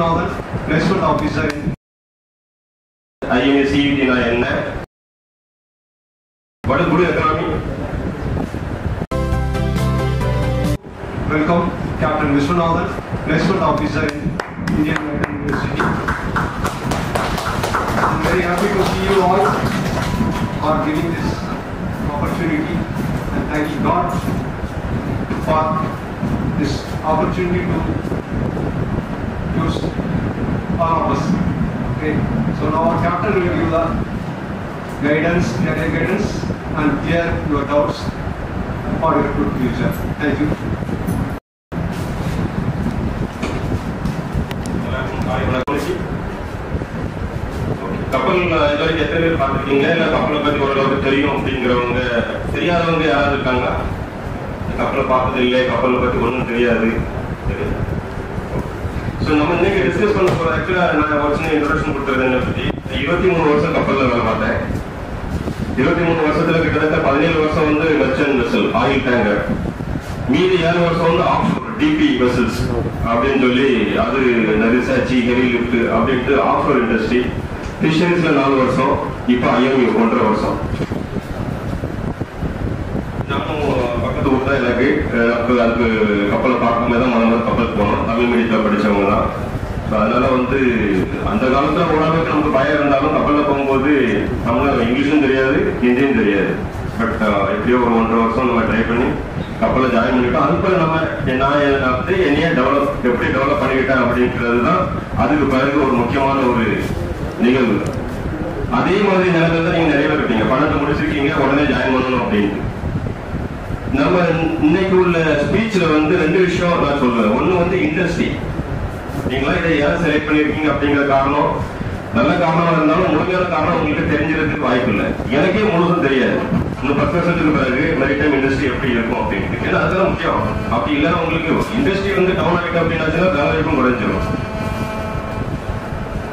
Vishwanathan, placement officer in IMA CET na enna? What is good economy? Welcome, Captain Vishwanathan, placement officer in Indian American University. I'm very happy to see you all for giving this opportunity, and thank God for this opportunity to use all of us. Okay, so now our captain will give the guidance, and clear your doubts for your good future. Thank you. கப்பல் இதுவரைக்கும் எத்தனை பேர் பார்த்துருக்கீங்க? இல்லை கப்பலை பற்றி ஓரளவுக்கு தெரியும் அப்படிங்கிறவங்க, தெரியாதவங்க யாராவது இருக்காங்களா? கப்பலை பார்த்தது இல்லை, கப்பலை பற்றி ஒன்றும் தெரியாது. ஸோ நம்ம இன்னைக்கு டிஸ்கஸ் பண்ண போகிற ஆக்சுவலாக நான் ஒரு சின்ன இன்ட்ரோடக்ஷன் கொடுத்துருக்கேன். என்னை பற்றி 23 வருஷம் கப்பலில் வேலை பார்த்தேன். 23 வருஷத்துல கிட்டத்தட்ட 17 வருஷம் வந்து மெர்ச்சன்ட் வெசல் ஆயில் டேங்கர், மீதி 7 வருஷம் வந்து ஆஃப்ஷோர் டிபி வெசல்ஸ் அப்படின்னு சொல்லி அது ரிசர்ச் ஹெவி லிஃப்ட் அப்படின்ட்டு ஆஃப்ஷோர் இண்டஸ்ட்ரி. ஃபிஷரிஸ்ல 4 வருஷம், இப்போ IMU 1.5 வருஷம். நானும் பக்கத்து ஊர் தான். எனக்கு அதுக்கு கப்பலை பார்க்கும்போது தான் முதல்ல கப்பலுக்கு போனோம். தமிழ் மீடியத்தில் படித்தவங்க தான். ஸோ அதனால வந்து அந்த காலத்தில் ஓரளவுக்கு நமக்கு பயம் இருந்தாலும் கப்பலில் போகும்போது நம்மளும் இங்கிலீஷும் தெரியாது, ஹிந்தியும் தெரியாது. பட் எப்படியோ ஒரு 1.5 வருஷம் நம்ம ட்ரை பண்ணி கப்பலை ஜாயின் பண்ணிட்டோம். அதுக்கு நம்ம நான் வந்து என்னையே எப்படி டெவலப் பண்ணிக்கிட்டேன் அப்படின்றது தான் அதுக்கு பிறகு ஒரு முக்கியமான ஒரு நிகழ்வு. அதே மாதிரி நிலைமையில தான் நீங்க நிறைய பேர் இருப்பீங்க. 12 முடிச்சிருக்கீங்க, உடனே ஜாயின் பண்ணணும் அப்படின்ட்டு. நம்ம இன்னைக்கு உள்ள ஸ்பீச்ல வந்து 2 விஷயம் நான் சொல்லுவேன். ஒண்ணு வந்து இண்டஸ்ட்ரி. நீங்களா இதை யாரும் செலக்ட் பண்ணிருக்கீங்க அப்படிங்கிற காரணம் நல்ல காரணமா இருந்தாலும் முழுமையான காரணம் உங்களுக்கு தெரிஞ்சிருக்கிறதுக்கு வாய்ப்பு இல்லை. எனக்கே முழுசும் தெரியாது. இன்னும் 10 வருஷத்துக்கு பிறகு மெரிடைம் இண்டஸ்ட்ரி எப்படி இருக்கும் அப்படின்ட்டு. ஏன்னா அதுதான் முக்கியம். அப்படி இல்லைன்னா உங்களுக்கு இண்டஸ்ட்ரி வந்து டவுன் ஆகிட்டு அப்படின்னாச்சுன்னா வேலைவாய்ப்பும் குறைஞ்சிடும்.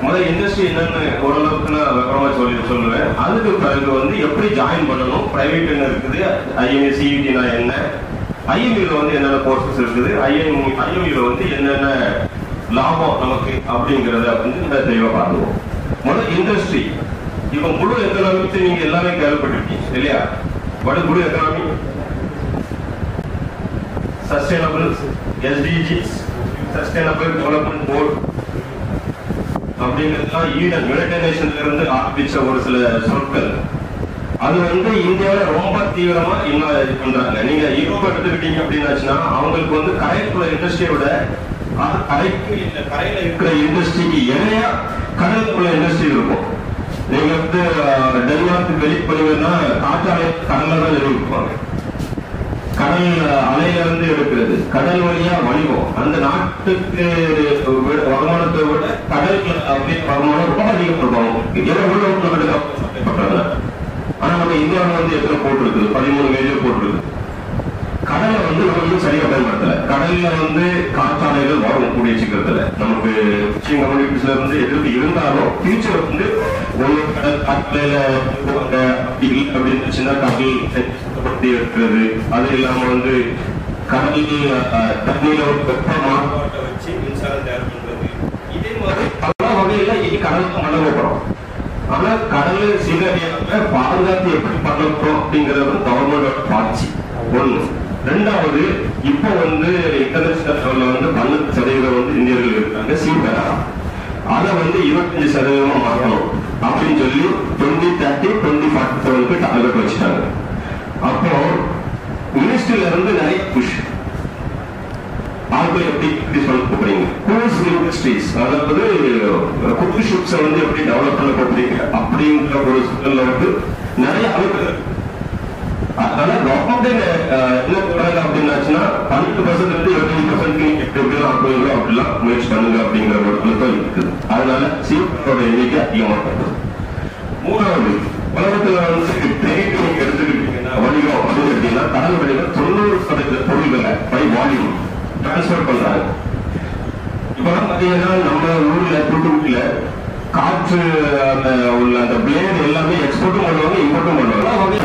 முதல்ல இண்டஸ்ட்ரி என்னன்னு ஓரளவுக்கு நான் விவரமா சொல்லுவேன். அதுக்கு பிறகு வந்து எப்படி ஜாயின் பண்ணணும், பிரைவேட் என்ன இருக்குது, IMA CET na என்ன, IMU வந்து என்னென்ன கோர்சஸ் இருக்குது, IMU வந்து என்னென்ன லாபம் நமக்கு அப்படிங்கறத வந்து நம்ம தெளிவா பார்த்துவோம். முதல்ல இண்டஸ்ட்ரி. இப்போ முழு எக்கனாமிக்ஸ் நீங்க எல்லாமே கேள்விப்பட்டிருக்கீங்க இல்லையா? what is முழு economy? Sustainable SDGs, sustainable development கோல் அப்படிங்கிறதுலாம் யுனைடெட் நேஷன்ல இருந்து ஆரம்பிச்ச ஒரு சில சொற்கள். அது வந்து இந்தியாவில் ரொம்ப தீவிரமா இன்னும் பண்றாங்க. நீங்க யூரோப் எடுத்துக்கிட்டீங்க அப்படின்னாச்சுன்னா அவங்களுக்கு வந்து கரைக்குள்ள இண்டஸ்ட்ரியை விட கரையில இருக்கிற இண்டஸ்ட்ரிக்கு இணையா கடலுக்குள்ள இண்டஸ்ட்ரி இருக்கும். நீங்க வந்து டென்மார்க் வெளிப்பணிகள்னா காற்றாலை கடல்ல தான் நிறுவிப்பாங்க. கடல் அலையில இருந்து எடுக்கிறது, கடல் வழியா வணிகம். அந்த நாட்டுக்கு வருமானத்தை விட கடலுக்கு அப்படின்னு வருமானம் ரொம்ப அதிகம் இருக்கும். ஆனா நம்ம இந்தியாவில் வந்து எத்தனை போட்டு இருக்குது? 13 மேஜர் போட்டு இருக்கு. கடலை வந்து நம்ம சரியா பயன்படுத்தல. கடல்ல வந்து காற்றாலைகள் வரும் கூடிய சீக்கிரத்துல. நமக்கு ஃபிஷிங் கம்யூனிட்டிஸ்ல இருந்து எதிர்ப்பு இருந்தாலும் ஃபியூச்சர் வந்து ஒரு கடல் காற்றாலையில அப்படின்னு சின்ன கடல் படுத்தி எடுக்கிறது, அது இல்லாம வந்து கடல் தண்ணியில ஒரு வெப்ப மாறுபாட்டை வச்சு மின்சாரம் தயார் பண்றது, இதே மாதிரி பல வகையில இனி கடலுக்கு மழை போறோம். ஆனா கடல் சீரழியாம பாதுகாத்து எப்படி பண்ண போறோம் அப்படிங்கறது கவர்மெண்டோட பாலிசி ஒண்ணு. ரெண்டாவது, இப்போ வந்து இன்டர்நேஷனல் லெவல்ல வந்து 12% வந்து இந்தியர்கள் இருக்காங்க சீபரா. அதை வந்து 25% மாற்றணும் அப்படின்னு சொல்லி 2030 2047 டார்கெட் வச்சுட்டாங்க. அப்போ மினிஸ்ட்ரியில இருந்து நிறைய புஷ். ஆட்கள் எப்படி சொல்ல போறீங்க, க்ரூஸ் இண்டஸ்ட்ரீஸ், அதாவது குரூஸ் ஷிப்ஸ் வந்து எப்படி டெவலப் பண்ண போறீங்க அப்படிங்கிற ஒரு சூழல்ல வந்து நிறைய அழுத்தம். அதனால கவர்மெண்ட் என்ன சொல்றாங்க அப்படின்னாச்சுன்னா 12% இருந்து 20% எப்படி ஆக்குவீங்களோ அப்படிலாம் முயற்சி பண்ணுங்க அப்படிங்கிற ஒரு அழுத்தம் இருக்குது. அதனால சீப்பரோட எண்ணிக்கை அதிகமாக. மூணாவது, உலகத்துல வந்து ட்ரேட் நீங்க எடுத்துக்கிட்டீங்கன்னா வணிகம் அப்படின்னு கேட்டீங்கன்னா கடல் வணிகம் 90% பொருள்களை பை வால்யூம் டிரான்ஸ்பர் பண்றாங்க. இப்பெல்லாம் பாத்தீங்கன்னா நம்ம ஊர்ல தூத்துக்குடியில காற்று அந்த உள்ள அந்த பிளேடு எல்லாமே எக்ஸ்போர்ட்டும் பண்ணுவாங்க, இம்போர்ட்டும் பண்ணுவாங்க.